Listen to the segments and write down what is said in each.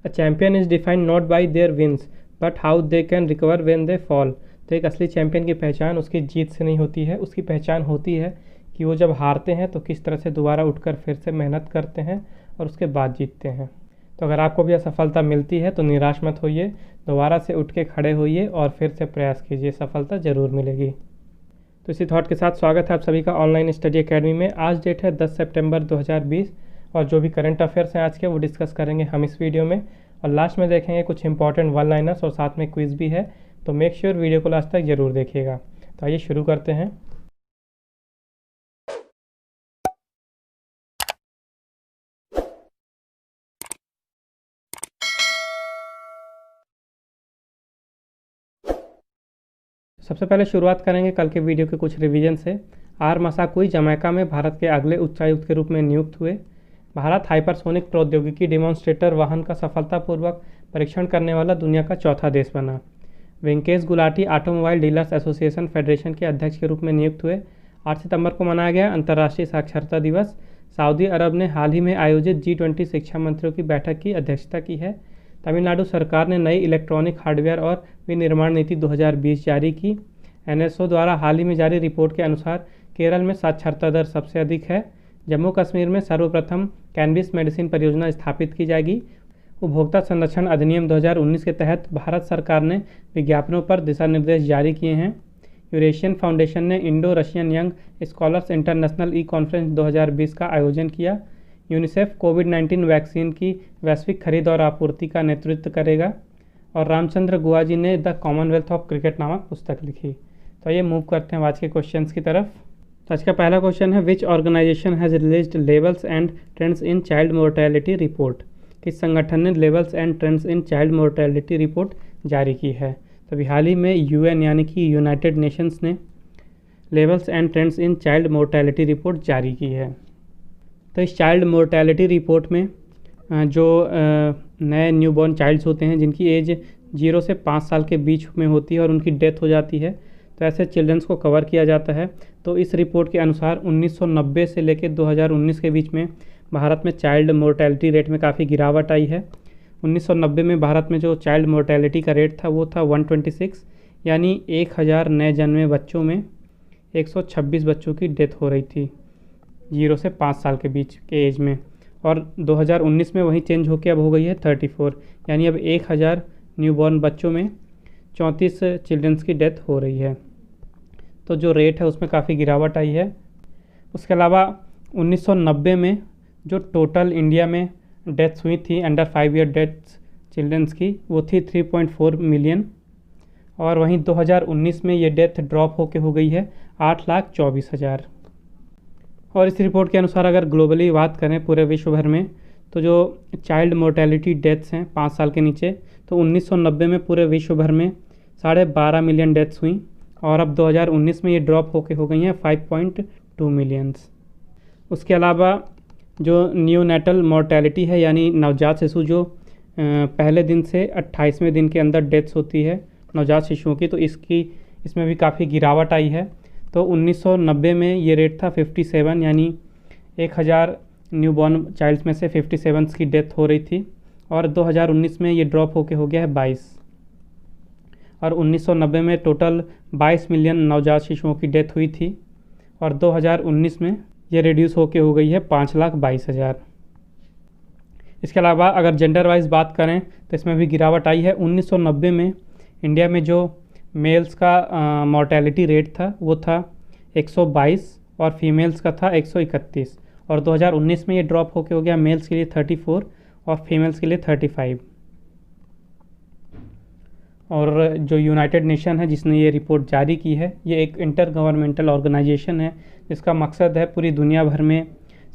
A champion is defined not by their wins but how they can recover when they fall. तो एक असली champion की पहचान उसकी जीत से नहीं होती है, उसकी पहचान होती है कि वो जब हारते हैं तो किस तरह से दोबारा उठकर फिर से मेहनत करते हैं और उसके बाद जीतते हैं। तो अगर आपको भी असफलता मिलती है तो निराश मत होइए, दोबारा से उठ के खड़े होइए और फिर से प्रयास कीजिए, सफलता ज़रूर मिलेगी। तो इसी थॉट के साथ स्वागत है आप सभी का ऑनलाइन स्टडी एकेडमी में। आज डेट है 10 सितंबर 2020 और जो भी करंट अफेयर्स हैं आज के वो डिस्कस करेंगे हम इस वीडियो में, और लास्ट में देखेंगे कुछ इंपॉर्टेंट वन लाइनर्स और साथ में क्विज भी है। तो मेक श्योर वीडियो को लास्ट तक ज़रूर देखिएगा। तो आइए शुरू करते हैं। सबसे पहले शुरुआत करेंगे कल के वीडियो के कुछ रिवीजन से। आर मसाकुई जमैका में भारत के अगले उच्चायुक्त के रूप में नियुक्त हुए। भारत हाइपरसोनिक प्रौद्योगिकी डेमोन्स्ट्रेटर वाहन का सफलतापूर्वक परीक्षण करने वाला दुनिया का चौथा देश बना। Vinkesh Gulati automobile dealers association federation के अध्यक्ष के रूप में नियुक्त हुए। 8 सितंबर को मनाया गया अंतर्राष्ट्रीय साक्षरता दिवस। सऊदी अरब ने हाल ही में आयोजित G20 शिक्षा मंत्रियों की बैठक की अध्यक्षता की है। तमिलनाडु सरकार ने नई इलेक्ट्रॉनिक हार्डवेयर और विनिर्माण नीति 2020 जारी की। NSO द्वारा हाल ही में जारी रिपोर्ट के अनुसार केरल में साक्षरता दर सबसे अधिक है। जम्मू कश्मीर में सर्वप्रथम कैनबिस मेडिसिन परियोजना स्थापित की जाएगी। उपभोक्ता संरक्षण अधिनियम 2019 के तहत भारत सरकार ने विज्ञापनों पर दिशा निर्देश जारी किए हैं। यूरेशियन फाउंडेशन ने Indo Russian young scholars international conference 2020 का आयोजन किया। यूनिसेफ कोविड-19 वैक्सीन की वैश्विक खरीद और आपूर्ति का नेतृत्व करेगा। और रामचंद्र गुहा जी ने द कॉमनवेल्थ ऑफ क्रिकेट नामक पुस्तक लिखी। तो ये मूव करते हैं आज के क्वेश्चंस की तरफ। तो आज का पहला क्वेश्चन है, which organisation has released levels and trends in child mortality report. किस संगठन ने levels and trends in child mortality report जारी की है। तो अभी हाल ही में UN यानी कि यूनाइटेड नेशंस ने levels and trends in child mortality report जारी की है। तो इस चाइल्ड मोर्टेलिटी रिपोर्ट में जो नए न्यूबॉर्न चाइल्ड्स होते हैं जिनकी एज 0 से 5 साल के बीच में होती है और उनकी डेथ हो जाती है, तो ऐसे चिल्ड्रंस को कवर किया जाता है। तो इस रिपोर्ट के अनुसार 1990 से लेकर 2019 के बीच में भारत में चाइल्ड मोर्टेलिटी रेट में काफ़ी गिरावट आई है। 1990 में भारत में जो चाइल्ड मोर्टेलिटी का रेट था वो था 126, यानी 1000 नए जन्मे बच्चों में 126 बच्चों की डेथ हो रही थी 0 से 5 साल के बीच के एज में। और 2019 में वही चेंज होकर अब हो गई है 34, यानी अब 1000 न्यूबॉर्न बच्चों में 34 चिल्ड्रंस की डेथ हो रही है। तो जो रेट है उसमें काफ़ी गिरावट आई है। उसके अलावा 1990 में जो टोटल इंडिया में डेथ्स हुई थी अंडर 5 ईयर डेथ्स चिल्ड्रंस की वो थी 3.4 मिलियन। और वहीं 2019 में ये डेथ ड्रॉप होके हो गई है 8,24,000। और इस रिपोर्ट के अनुसार अगर ग्लोबली बात करें पूरे विश्व भर में, तो जो चाइल्ड मोर्टेलिटी डेथ्स हैं 5 साल के नीचे, तो 1990 में पूरे विश्व भर में 12.5 मिलियन डेथ्स हुई और अब 2019 में ये ड्रॉप होके हो गई हैं 5.2 मिलियंस। उसके अलावा जो नियोनेटल मोर्टेलिटी है यानी नवजात शिशु जो पहले दिन से 28वें दिन के अंदर डेथ्स होती है नवजात शिशुओं की, तो इसमें भी काफ़ी गिरावट आई है। तो 1990 में ये रेट था 57, यानी 1000 न्यूबॉर्न चाइल्ड्स में से 57 की डेथ हो रही थी। और 2019 में ये ड्रॉप होके हो गया है 22। और 1990 में टोटल 22 मिलियन नवजात शिशुओं की डेथ हुई थी और 2019 में ये रिड्यूस होके हो गई है 5,22,000। इसके अलावा अगर जेंडर वाइज बात करें तो इसमें भी गिरावट आई है। 1990 में इंडिया में जो मेल्स का मोर्टेलिटी रेट था वो था 122 और फीमेल्स का था 131। और 2019 में ये ड्रॉप होके हो गया मेल्स के लिए 34 और फीमेल्स के लिए 35। और जो यूनाइटेड नेशन है जिसने ये रिपोर्ट जारी की है, ये एक इंटर गवर्नमेंटल ऑर्गेनाइजेशन है जिसका मकसद है पूरी दुनिया भर में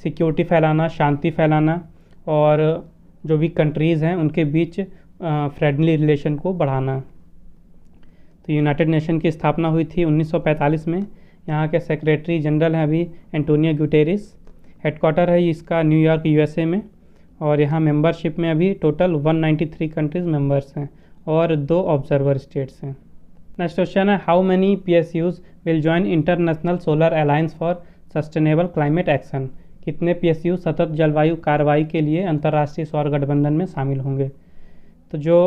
सिक्योरिटी फैलाना, शांति फैलाना और जो भी कंट्रीज़ हैं उनके बीच फ्रेंडली रिलेशन को बढ़ाना। तो यूनाइटेड नेशन की स्थापना हुई थी 1945 में। यहाँ के सेक्रेटरी जनरल हैं अभी एंटोनियो गुटेरेस। हेडक्वार्टर है इसका न्यूयॉर्क USA में। और यहाँ मेंबरशिप में अभी टोटल 193 कंट्रीज़ मेंबर्स हैं और 2 ऑब्जर्वर स्टेट्स हैं। नेक्स्ट क्वेश्चन है, how many PSUs will join international solar alliance for sustainable climate action. कितने PSU सतत जलवायु कार्रवाई के लिए अंतर्राष्ट्रीय सौर गठबंधन में शामिल होंगे। तो जो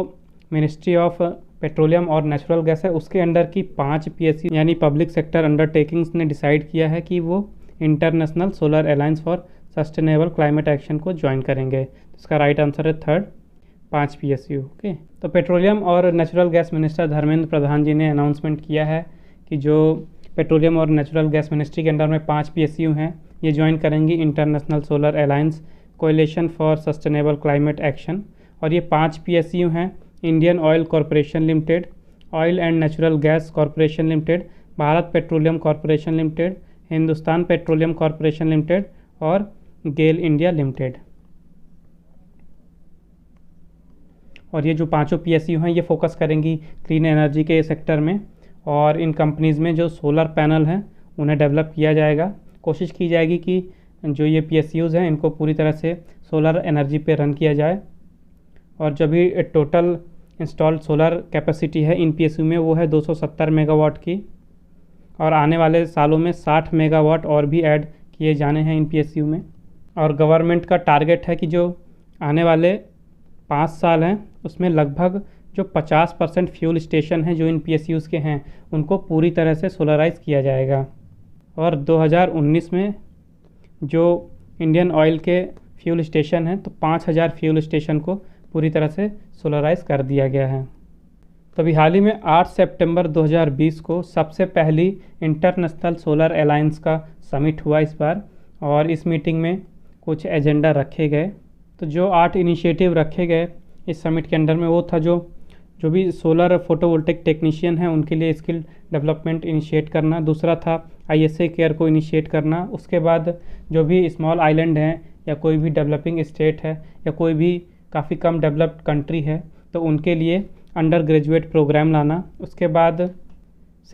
मिनिस्ट्री ऑफ पेट्रोलियम और नेचुरल गैस है उसके अंडर की 5 PSU यानी पब्लिक सेक्टर अंडरटेकिंग्स ने डिसाइड किया है कि वो international solar alliance for sustainable climate action को ज्वाइन करेंगे। तो इसका राइट आंसर है थर्ड, 5 PSU। ओके, तो पेट्रोलियम और natural gas minister Dharmendra Pradhan जी ने अनाउंसमेंट किया है कि जो पेट्रोलियम और नेचुरल गैस मिनिस्ट्री के अंडर में 5 PSU हैं ये ज्वाइन करेंगी international solar alliance coalition for sustainable climate action. और ये 5 PSU हैं Indian oil corporation limited, oil and natural gas corporation limited, Bharat petroleum corporation limited, Hindustan petroleum corporation limited और गेल India limited. और ये जो पांचों PSU हैं ये फोकस करेंगी क्लीन एनर्जी के सेक्टर में, और इन कंपनीज़ में जो सोलर पैनल हैं उन्हें डेवलप किया जाएगा। कोशिश की जाएगी कि जो ये PSUs हैं इनको पूरी तरह से सोलर एनर्जी पे रन किया जाए। और जो भी टोटल इंस्टॉल्ड सोलर कैपेसिटी है इन PSU में वो है 270 मेगावाट की, और आने वाले सालों में 60 मेगावाट और भी ऐड किए जाने हैं इन PSU में। और गवर्नमेंट का टारगेट है कि जो आने वाले 5 साल हैं उसमें लगभग जो 50% फ्यूल स्टेशन हैं जो इन PSUs के हैं उनको पूरी तरह से सोलराइज़ किया जाएगा। और 2019 में जो इंडियन ऑयल के फ्यूल स्टेशन हैं तो 5000 फ्यूल स्टेशन को पूरी तरह से सोलराइज़ कर दिया गया है। तो अभी हाल ही में 8 सितंबर 2020 को सबसे पहली इंटरनेशनल सोलर अलायंस का समिट हुआ इस बार, और इस मीटिंग में कुछ एजेंडा रखे गए। तो जो 8 इनिशिएटिव रखे गए इस समिट के अंडर में वो था जो भी सोलर फोटोवोल्टिक टेक्नीशियन हैं उनके लिए स्किल डेवलपमेंट इनिशिएट करना। दूसरा था ISA केयर को इनिशिएट करना। उसके बाद जो भी स्मॉल आइलैंड हैं या कोई भी डेवलपिंग स्टेट है या कोई भी काफ़ी कम डेवलप्ड कंट्री है तो उनके लिए अंडर ग्रेजुएट प्रोग्राम लाना। उसके बाद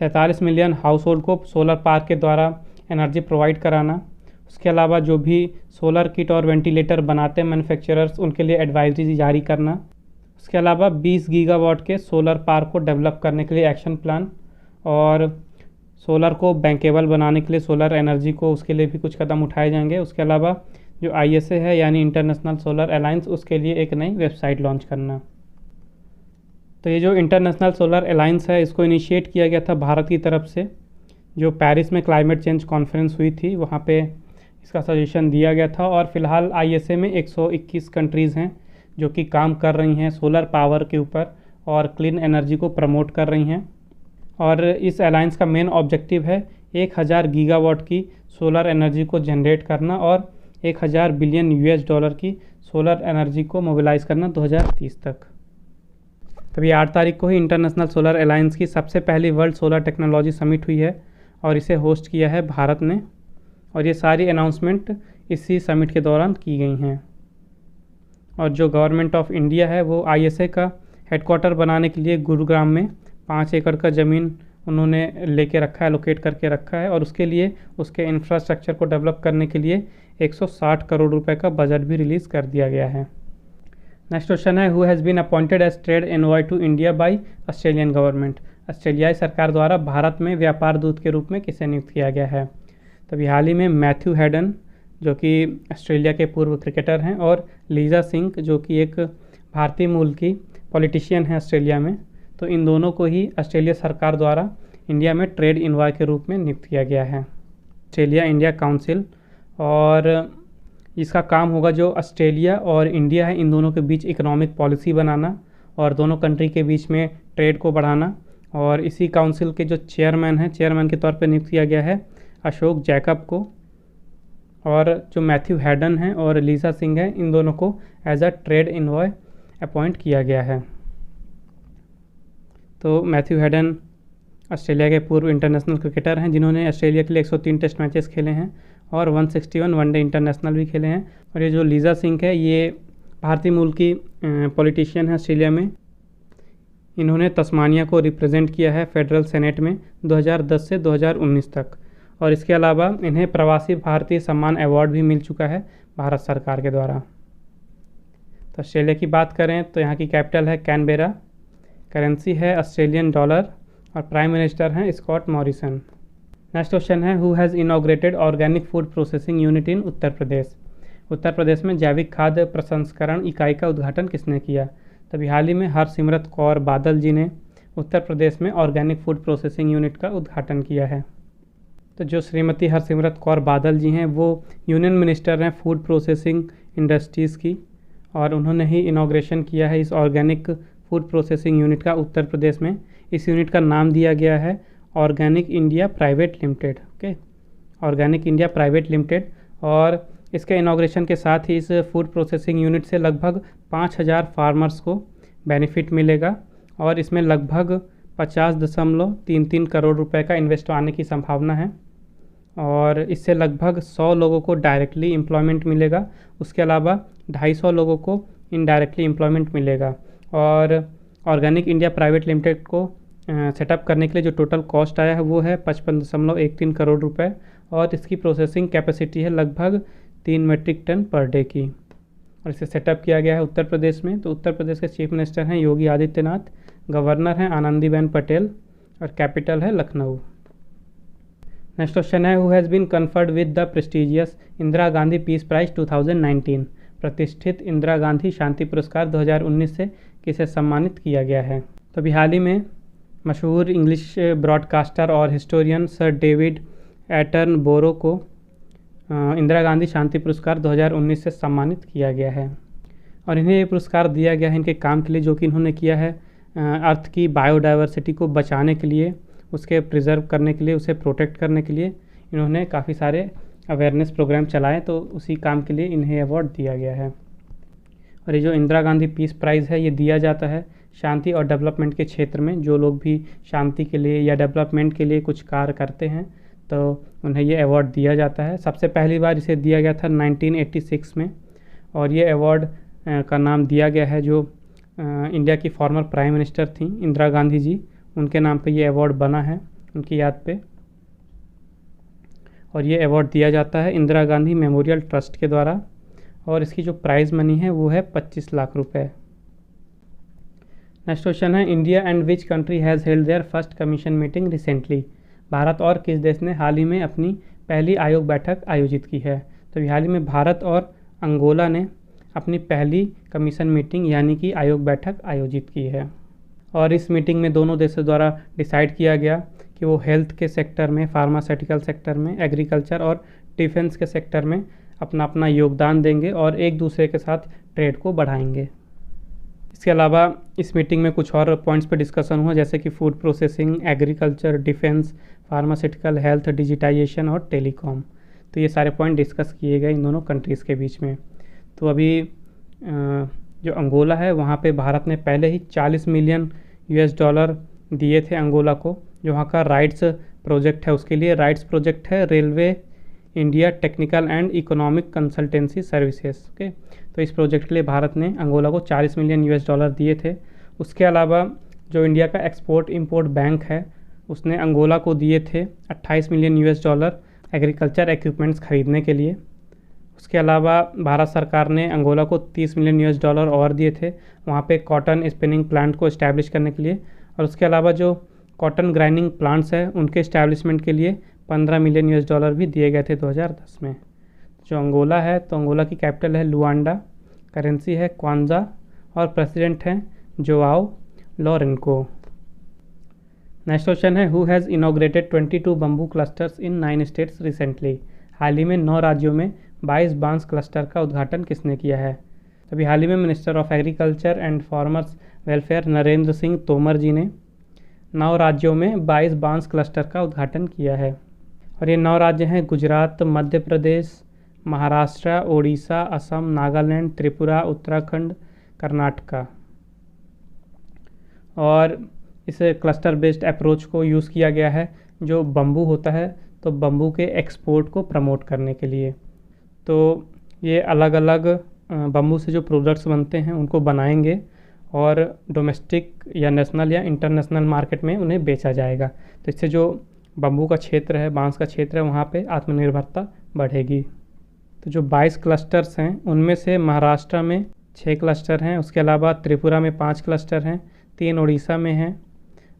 47 मिलियन हाउस होल्ड को सोलर पार्क के द्वारा एनर्जी प्रोवाइड कराना। उसके अलावा जो भी सोलर किट और वेंटिलेटर बनाते हैं मैन्युफैक्चरर्स उनके लिए एडवाइजरी जारी करना। उसके अलावा 20 गीगावाट के सोलर पार्क को डेवलप करने के लिए एक्शन प्लान, और सोलर को बैंकेबल बनाने के लिए सोलर एनर्जी को उसके लिए भी कुछ कदम उठाए जाएंगे। उसके अलावा जो ISA है यानी इंटरनेशनल सोलर अलायंस उसके लिए एक नई वेबसाइट लॉन्च करना। तो ये जो इंटरनेशनल सोलर अलायंस है इसको इनिशिएट किया गया था भारत की तरफ से। जो पेरिस में क्लाइमेट चेंज कॉन्फ्रेंस हुई थी वहाँ पे इसका सजेशन दिया गया था, और फिलहाल ISA में 121 कंट्रीज़ हैं जो कि काम कर रही हैं सोलर पावर के ऊपर और क्लीन एनर्जी को प्रमोट कर रही हैं। और इस अलायंस का मेन ऑब्जेक्टिव है 1000 गीगावाट की सोलर एनर्जी को जनरेट करना और 1000 बिलियन US की सोलर एनर्जी को मोबिलाइज़ करना 2030 तक। तभी 8 तारीख को ही इंटरनेशनल सोलर अलायंस की सबसे पहली वर्ल्ड सोलर टेक्नोलॉजी समिट हुई है और इसे होस्ट किया है भारत ने, और ये सारी अनाउंसमेंट इसी समिट के दौरान की गई हैं। और जो गवर्नमेंट ऑफ इंडिया है वो ISA का हेडक्वार्टर बनाने के लिए गुरुग्राम में 5 एकड़ का ज़मीन उन्होंने लेके रखा है, लोकेट करके रखा है, और उसके लिए उसके इंफ्रास्ट्रक्चर को डेवलप करने के लिए 160 करोड़ रुपए का बजट भी रिलीज़ कर दिया गया है। नेक्स्ट क्वेश्चन है, who has been appointed as trade envoy to India by Australian government. ऑस्ट्रेलियाई सरकार द्वारा भारत में व्यापार दूत के रूप में किसे नियुक्त किया गया है। तभी हाल ही में मैथ्यू हैडन जो कि ऑस्ट्रेलिया के पूर्व क्रिकेटर हैं, और लीजा सिंह जो कि एक भारतीय मूल की पॉलिटिशियन है ऑस्ट्रेलिया में, तो इन दोनों को ही ऑस्ट्रेलिया सरकार द्वारा इंडिया में ट्रेड इनवॉय के रूप में नियुक्त किया गया है। ऑस्ट्रेलिया इंडिया काउंसिल, और इसका काम होगा जो ऑस्ट्रेलिया और इंडिया है इन दोनों के बीच इकोनॉमिक पॉलिसी बनाना और दोनों कंट्री के बीच में ट्रेड को बढ़ाना। और इसी काउंसिल के जो चेयरमैन के तौर पर नियुक्त किया गया है अशोक जैकब को, और जो मैथ्यू हैडन हैं और लीजा सिंह हैं इन दोनों को as a trade envoy appoint किया गया है। तो मैथ्यू हैडन ऑस्ट्रेलिया के पूर्व इंटरनेशनल क्रिकेटर हैं जिन्होंने ऑस्ट्रेलिया के लिए 103 टेस्ट मैचेस खेले हैं और 161 वनडे इंटरनेशनल भी खेले हैं। और ये जो लीजा सिंह है ये भारतीय मूल की पॉलिटिशियन है ऑस्ट्रेलिया में। इन्होंने तस्मानिया को रिप्रेजेंट किया है फेडरल सेनेट में 2010 से 2019 तक, और इसके अलावा इन्हें प्रवासी भारतीय सम्मान अवार्ड भी मिल चुका है भारत सरकार के द्वारा। तो ऑस्ट्रेलिया की बात करें तो यहाँ की कैपिटल है कैनबेरा, करेंसी है ऑस्ट्रेलियन डॉलर, और प्राइम मिनिस्टर हैं स्कॉट मॉरिसन। नेक्स्ट क्वेश्चन है, who has inaugurated organic food processing unit in Uttar Pradesh. Uttar Pradesh में जैविक खाद्य प्रसंस्करण इकाई का उद्घाटन किसने किया। तभी हाल ही में हरसिमरत कौर बादल जी ने उत्तर प्रदेश में ऑर्गेनिक फूड प्रोसेसिंग यूनिट का उद्घाटन किया है। तो जो श्रीमती हरसिमरत कौर बादल जी हैं वो यूनियन मिनिस्टर हैं फूड प्रोसेसिंग इंडस्ट्रीज़ की, और उन्होंने ही इनॉग्रेशन किया है इस ऑर्गेनिक फूड प्रोसेसिंग यूनिट का उत्तर प्रदेश में। इस यूनिट का नाम दिया गया है organic India private limited. Okay, organic India private limited. और इसके इनॉग्रेशन के साथ ही इस फूड प्रोसेसिंग यूनिट से लगभग 5000 फार्मर्स को बेनिफिट मिलेगा, और इसमें लगभग 50.33 करोड़ रुपए का इन्वेस्ट आने की संभावना है, और इससे लगभग 100 लोगों को डायरेक्टली एम्प्लॉयमेंट मिलेगा। उसके अलावा 250 लोगों को इनडायरेक्टली एम्प्लॉयमेंट मिलेगा। और ऑर्गेनिक इंडिया प्राइवेट लिमिटेड को सेटअप करने के लिए जो टोटल कॉस्ट आया है वो है 55.13 करोड़ रुपए, और इसकी प्रोसेसिंग कैपेसिटी है लगभग 3 मेट्रिक टन पर डे की, और इसे सेटअप किया गया है उत्तर प्रदेश में। तो उत्तर प्रदेश के चीफ मिनिस्टर हैं योगी आदित्यनाथ, गवर्नर हैं आनंदीबेन पटेल, और कैपिटल है लखनऊ। नेक्स्ट क्वेश्चन है, who has been conferred with the prestigious Indira Gandhi peace prize 2019। प्रतिष्ठित इंदिरा गांधी शांति पुरस्कार 2019 से किसे सम्मानित किया गया है। तो अभी हाल ही में मशहूर इंग्लिश ब्रॉडकास्टर और हिस्टोरियन सर डेविड एटनबरो को इंदिरा गांधी शांति पुरस्कार 2019 से सम्मानित किया गया है, और इन्हें ये पुरस्कार दिया गया है इनके काम के लिए जो कि इन्होंने किया है अर्थ की बायोडाइवर्सिटी को बचाने के लिए, उसके प्रिजर्व करने के लिए, उसे प्रोटेक्ट करने के लिए इन्होंने काफ़ी सारे अवेयरनेस प्रोग्राम चलाए, तो उसी काम के लिए इन्हें अवार्ड दिया गया है। और ये जो इंदिरा गांधी पीस प्राइज़ है ये दिया जाता है शांति और डेवलपमेंट के क्षेत्र में जो लोग भी शांति के लिए या डेवलपमेंट के लिए कुछ कार्य करते हैं, तो उन्हें ये अवार्ड दिया जाता है। सबसे पहली बार इसे दिया गया था 1986 में, और ये अवार्ड का नाम दिया गया है जो इंडिया की फॉर्मर प्राइम मिनिस्टर थी इंदिरा गांधी जी, उनके नाम पे ये अवार्ड बना है उनकी याद पे, और ये अवार्ड दिया जाता है इंदिरा गांधी मेमोरियल ट्रस्ट के द्वारा, और इसकी जो प्राइज़ मनी है वो है 25 लाख रुपए। नेक्स्ट क्वेश्चन है, India and which country has held there first commission meeting recently. Bharat और किस देश ने हाल ही में अपनी पहली आयोग बैठक आयोजित की है। तो हाल ही में भारत और अंगोला ने अपनी पहली कमीशन मीटिंग यानी कि आयोग बैठक आयोजित की है, और इस मीटिंग में दोनों देशों द्वारा डिसाइड किया गया कि वो हेल्थ के सेक्टर में, फार्मास्यूटिकल सेक्टर में, एग्रीकल्चर और डिफेंस के सेक्टर में अपना अपना योगदान देंगे और एक दूसरे के साथ ट्रेड को बढ़ाएंगे। इसके अलावा इस मीटिंग में कुछ और पॉइंट्स पे डिस्कशन हुआ जैसे कि food processing, agriculture, defence, pharmaceutical, health, digitisation और टेलीकॉम। तो ये सारे पॉइंट डिस्कस किए गए इन दोनों कंट्रीज़ के बीच में। तो अभी जो अंगोला है वहाँ पे भारत ने पहले ही $40 मिलियन दिए थे अंगोला को, जो वहाँ का राइट्स प्रोजेक्ट है उसके लिए। राइट्स प्रोजेक्ट है railway India technical and economic consultancy services. Okay, तो इस प्रोजेक्ट के लिए भारत ने अंगोला को $40 मिलियन दिए थे। उसके अलावा जो इंडिया का एक्सपोर्ट इंपोर्ट बैंक है उसने अंगोला को दिए थे $28 मिलियन एग्रीकल्चर इक्विपमेंट्स खरीदने के लिए। उसके अलावा भारत सरकार ने अंगोला को $30 मिलियन और दिए थे वहाँ पे कॉटन स्पिनिंग प्लांट को इस्टेब्लिश करने के लिए। और उसके अलावा जो कॉटन ग्राइंडिंग प्लांट्स हैं उनके इस्टेब्लिशमेंट के लिए $15 मिलियन भी दिए गए थे 2010 में। जो अंगोला है तो अंगोला की कैपिटल है लुआंडा, करेंसी है क्वांजा और प्रेसिडेंट हैं जोआओ लोरेंको। नेक्स्ट क्वेश्चन है, who has inaugurated 22 bamboo clusters in 9 states recently. हाल ही में 9 राज्यों में 22 बांस क्लस्टर का उद्घाटन किसने किया है। तभी हाल ही में minister of agriculture and farmers welfare Narendra Singh Tomar ji ने 9 राज्यों में 22 बांस क्लस्टर का उद्घाटन किया है। और ये 9 राज्य हैं गुजरात, मध्य प्रदेश, महाराष्ट्र, ओडिशा, असम, नागालैंड, त्रिपुरा, उत्तराखंड, कर्नाटका। और इस क्लस्टर बेस्ड अप्रोच को यूज़ किया गया है जो बम्बू होता है तो बम्बू के एक्सपोर्ट को प्रमोट करने के लिए। तो ये अलग अलग बम्बू से जो प्रोडक्ट्स बनते हैं उनको बनाएंगे और डोमेस्टिक या नेशनल या इंटरनेशनल मार्केट में उन्हें बेचा जाएगा। तो इससे जो बम्बू का क्षेत्र है, बांस का क्षेत्र है, वहाँ पे आत्मनिर्भरता बढ़ेगी। तो जो 22 क्लस्टर्स हैं उनमें से महाराष्ट्र में 6 क्लस्टर हैं, उसके अलावा त्रिपुरा में 5 क्लस्टर हैं, 3 उड़ीसा में हैं,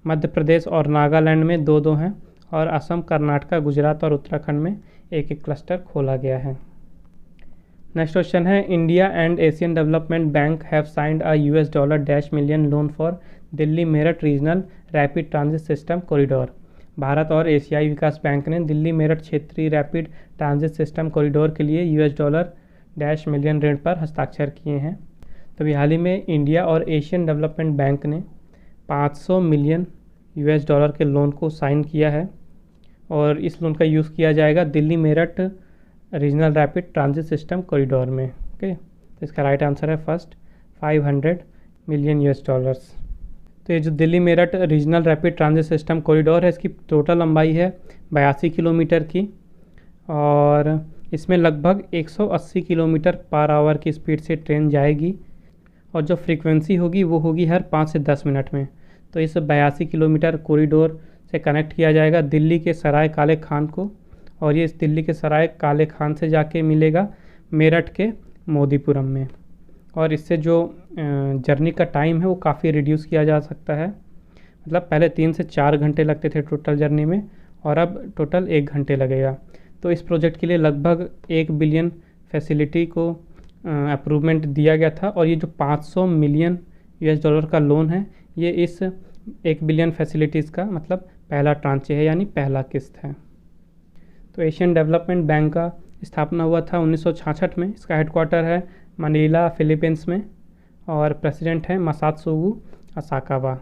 मध्य प्रदेश और नागालैंड में 2-2 हैं और असम, कर्नाटक, गुजरात और उत्तराखंड में 1-1 क्लस्टर खोला गया है। नेक्स्ट क्वेश्चन है, India and Asian development bank have signed a $-1 million loan for Delhi Meerut regional rapid transit system corridor. Bharat और एशियाई विकास बैंक ने दिल्ली मेरठ क्षेत्रीय रैपिड ट्रांजिट सिस्टम कॉरिडोर के लिए $-1 million ऋण पर हस्ताक्षर किए हैं। तभी हाल ही में इंडिया और एशियन डेवलपमेंट बैंक ने $500 मिलियन के लोन को साइन किया है और इस लोन का यूज़ किया जाएगा Delhi Meerut regional rapid transit system corridor में। ओके, तो इसका राइट आंसर है फर्स्ट $500 मिलियन। तो ये जो Delhi Meerut regional rapid transit system corridor है, इसकी टोटल लंबाई है 82 किलोमीटर की और इसमें लगभग 180 किलोमीटर पर आवर की स्पीड से ट्रेन जाएगी और जो फ्रीक्वेंसी होगी वो होगी हर 5 से 10 मिनट में। तो इस 82 किलोमीटर कॉरिडोर से कनेक्ट किया जाएगा दिल्ली के सराय काले खान को और ये इस दिल्ली के सराय काले खान से जाके मिलेगा मेरठ के मोदीपुरम में और इससे जो जर्नी का टाइम है वो काफ़ी रिड्यूस किया जा सकता है। मतलब पहले 3 से 4 घंटे लगते थे टोटल जर्नी में और अब टोटल 1 घंटे लगेगा। तो इस प्रोजेक्ट के लिए लगभग 1 बिलियन फैसिलिटी को अप्रूवमेंट दिया गया था और ये जो $500 मिलियन का लोन है ये इस 1 बिलियन फैसिलिटीज़ का मतलब पहला ट्रांचे है यानी पहला किस्त है। तो एशियन डेवलपमेंट बैंक का स्थापना हुआ था 1966 में। इसका हेडक्वार्टर है मनीला फिलीपींस में और प्रेसिडेंट है मसात्सुगु असाकावा।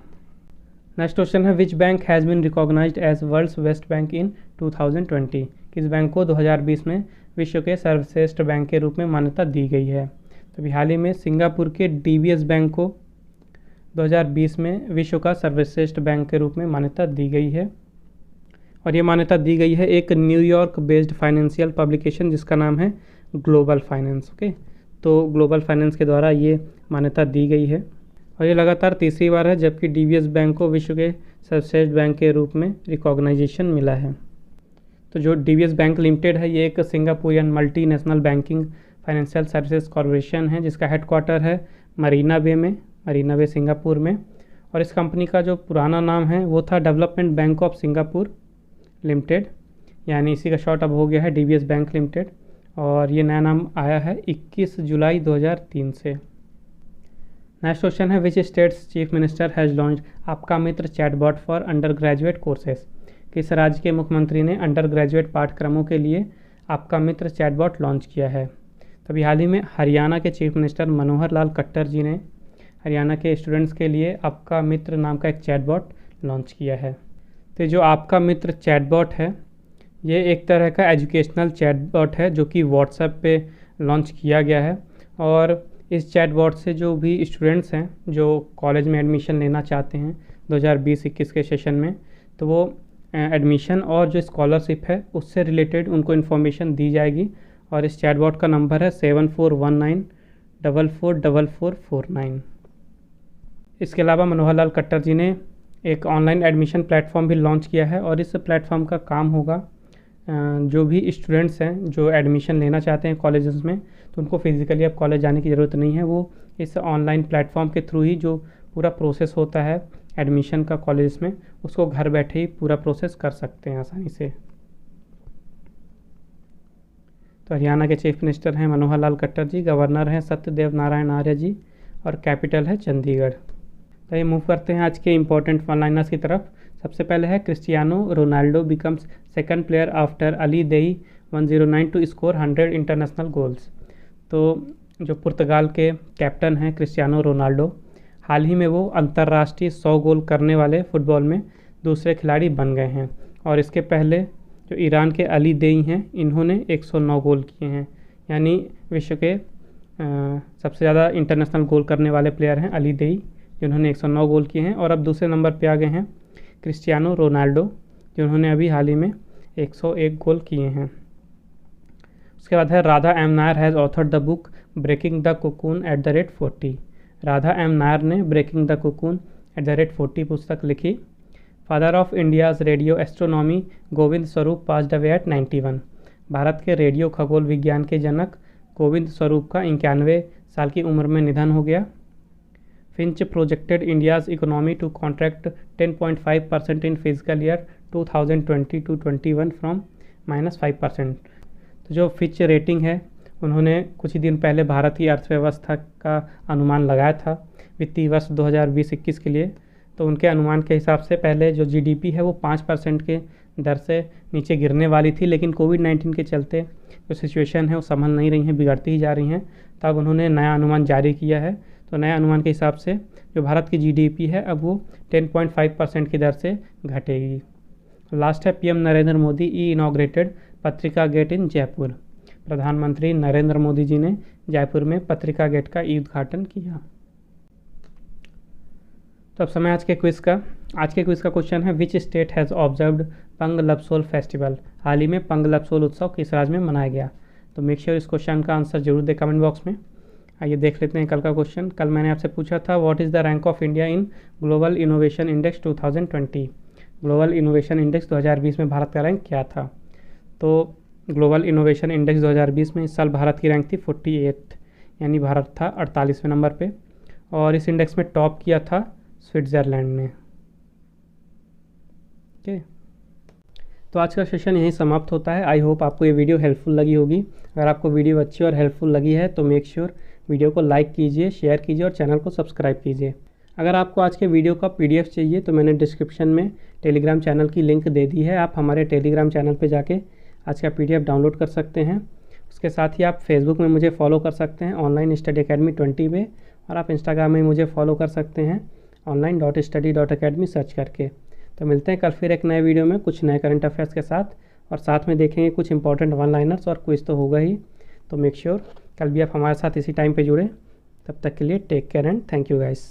नेक्स्ट क्वेश्चन है, which bank has been recognised as world's best bank in 2020। किस बैंक को 2020 में विश्व के सर्वश्रेष्ठ बैंक के रूप में मान्यता दी गई है। तो अभी हाल ही में सिंगापुर के DBS बैंक को 2020 में विश्व का सर्वश्रेष्ठ बैंक के रूप में मान्यता दी गई है और ये मान्यता दी गई है एक न्यूयॉर्क बेस्ड फाइनेंशियल पब्लिकेशन जिसका नाम है ग्लोबल फाइनेंस। ओके, तो ग्लोबल फाइनेंस के द्वारा ये मान्यता दी गई है और ये लगातार तीसरी बार है जबकि DBS बैंक को विश्व के सर्वश्रेष्ठ बैंक के रूप में रिकॉग्नाइजेशन मिला है। तो जो DBS बैंक लिमिटेड है ये एक Singaporean multinational banking financial services corporation है जिसका हेडक्वार्टर है मरीना बे सिंगापुर में और इस कंपनी का जो पुराना नाम है वो था development bank of Singapore limited, यानी इसी का शॉर्ट अब हो गया है DBS बैंक लिमिटेड और ये नया नाम आया है 21 जुलाई 2003 से। नेक्स्ट क्वेश्चन है, which state's chief minister has launch Aapka Mitra chatbot for undergraduate courses. किस राज्य के मुख्यमंत्री ने अंडर ग्रेजुएट पाठ्यक्रमों के लिए आपका मित्र चैटबॉट लॉन्च किया है। तभी हाल ही में हरियाणा के चीफ मिनिस्टर मनोहर लाल खट्टर जी ने हरियाणा के स्टूडेंट्स के लिए आपका मित्र नाम का एक चैटबॉट लॉन्च किया है। तो जो आपका मित्र चैटबॉट है ये एक तरह का एजुकेशनल चैटबॉट है जो कि व्हाट्सएप पे लॉन्च किया गया है और इस चैटबॉट से जो भी स्टूडेंट्स हैं जो कॉलेज में एडमिशन लेना चाहते हैं 2020-21 के सेशन में, तो वो एडमिशन और जो स्कॉलरशिप है उससे रिलेटेड उनको इन्फॉर्मेशन दी जाएगी और इस चैटबॉट का नंबर है 7419444449। इसके अलावा मनोहर लाल खट्टर जी ने एक ऑनलाइन एडमिशन प्लेटफॉर्म भी लॉन्च किया है और इस प्लेटफॉर्म का काम होगा जो भी स्टूडेंट्स हैं जो एडमिशन लेना चाहते हैं कॉलेजेस में, तो उनको फिज़िकली अब कॉलेज जाने की ज़रूरत नहीं है। वो इस ऑनलाइन प्लेटफॉर्म के थ्रू ही जो पूरा प्रोसेस होता है एडमिशन का कॉलेज में उसको घर बैठे ही पूरा प्रोसेस कर सकते हैं आसानी से। तो हरियाणा के चीफ मिनिस्टर हैं मनोहर लाल खट्टर जी, गवर्नर हैं सत्यदेव नारायण आर्य जी और कैपिटल है चंडीगढ़। तो ये मूव करते हैं आज के इंपॉर्टेंट वन लाइनर्स की तरफ। सबसे पहले है, Cristiano Ronaldo becomes second player after Ali देई 109 टू स्कोर 100 इंटरनेशनल गोल्स। तो जो पुर्तगाल के कैप्टन हैं क्रिस्टियानो रोनाल्डो, हाल ही में वो अंतर्राष्ट्रीय 100 गोल करने वाले फुटबॉल में दूसरे खिलाड़ी बन गए हैं और इसके पहले जो ईरान के अली देई हैं इन्होंने 109 गोल किए हैं, यानी विश्व के सबसे ज़्यादा इंटरनेशनल गोल करने वाले प्लेयर हैं अली देई जिन्होंने 109 गोल किए हैं। और अब दूसरे नंबर पे आ गए हैं क्रिस्टियानो रोनाल्डो जिन्होंने अभी हाल ही में 101 गोल किए हैं। उसके बाद है, Radha M Nair has authored the book breaking the cocoon @40। Radha M Nair ने ब्रेकिंग द कोकून @40 पुस्तक लिखी। Father of India's radio astronomy Govind Swarup passed away at 91। Bharat के रेडियो खगोल विज्ञान के जनक गोविंद स्वरूप का 91 साल की उम्र में निधन हो गया। Fitch projected India's economy to contract 10.5% in physical year 2020-21 from -5%। तो जो फिच रेटिंग है उन्होंने कुछ ही दिन पहले भारत की अर्थव्यवस्था का अनुमान लगाया था वित्तीय वर्ष 2020-21 के लिए। तो उनके अनुमान के हिसाब से पहले जो जीडीपी है वो 5% के दर से नीचे गिरने वाली थी, लेकिन कोविड-19 के चलते जो सिचुएशन है वो संभल नहीं रही हैं, बिगड़ती ही जा रही हैं। तब उन्होंने नया अनुमान जारी किया है। तो नए अनुमान के हिसाब से जो भारत की जीडीपी है अब वो 10.5% की दर से घटेगी। लास्ट है पीएम नरेंद्र मोदी ई इनॉग्रेटेड पत्रिका गेट इन जयपुर। प्रधानमंत्री नरेंद्र मोदी जी ने जयपुर में पत्रिका गेट का ई उद्घाटन किया। तो अब समय आज के क्विज़ का। आज के क्विज़ का क्वेश्चन है विच स्टेट हैज़ ऑब्जर्व्ड पंग लबसोल फेस्टिवल। हाल ही में पंग लबसोल उत्सव किस राज्य में मनाया गया। तो मेक श्योर इस क्वेश्चन का आंसर जरूर दें कमेंट बॉक्स में। आइए देख लेते हैं कल का क्वेश्चन। कल मैंने आपसे पूछा था what is the rank of India in global innovation index 2020। Global innovation index 2020 में भारत का रैंक क्या था। तो ग्लोबल इनोवेशन इंडेक्स 2020 में इस साल भारत की रैंक थी 48, यानी भारत था 48वें नंबर पे। और इस इंडेक्स में टॉप किया था स्विट्ज़रलैंड ने। ओके, तो आज का सेशन यहीं समाप्त होता है। आई होप आपको ये वीडियो हेल्पफुल लगी होगी। अगर आपको वीडियो अच्छी और हेल्पफुल लगी है तो मेक श्योर वीडियो को लाइक कीजिए, शेयर कीजिए और चैनल को सब्सक्राइब कीजिए। अगर आपको आज के वीडियो का पीडीएफ चाहिए तो मैंने डिस्क्रिप्शन में टेलीग्राम चैनल की लिंक दे दी है। आप हमारे टेलीग्राम चैनल पे जाके आज का पीडीएफ डाउनलोड कर सकते हैं। उसके साथ ही आप फेसबुक में मुझे फॉलो कर सकते हैं ऑनलाइन स्टडी अकेडमी 20 में, और आप इंस्टाग्राम में मुझे फॉलो कर सकते हैं online.study.academy सर्च करके। तो मिलते हैं कल फिर एक नए वीडियो में कुछ नए करंट अफेयर्स के साथ, और साथ में देखेंगे कुछ इंपॉर्टेंट वन लाइनर्स और क्विज तो होगा ही। तो मेक श्योर कल भी आप हमारे साथ इसी टाइम पे जुड़े। तब तक के लिए take care and thank you guys.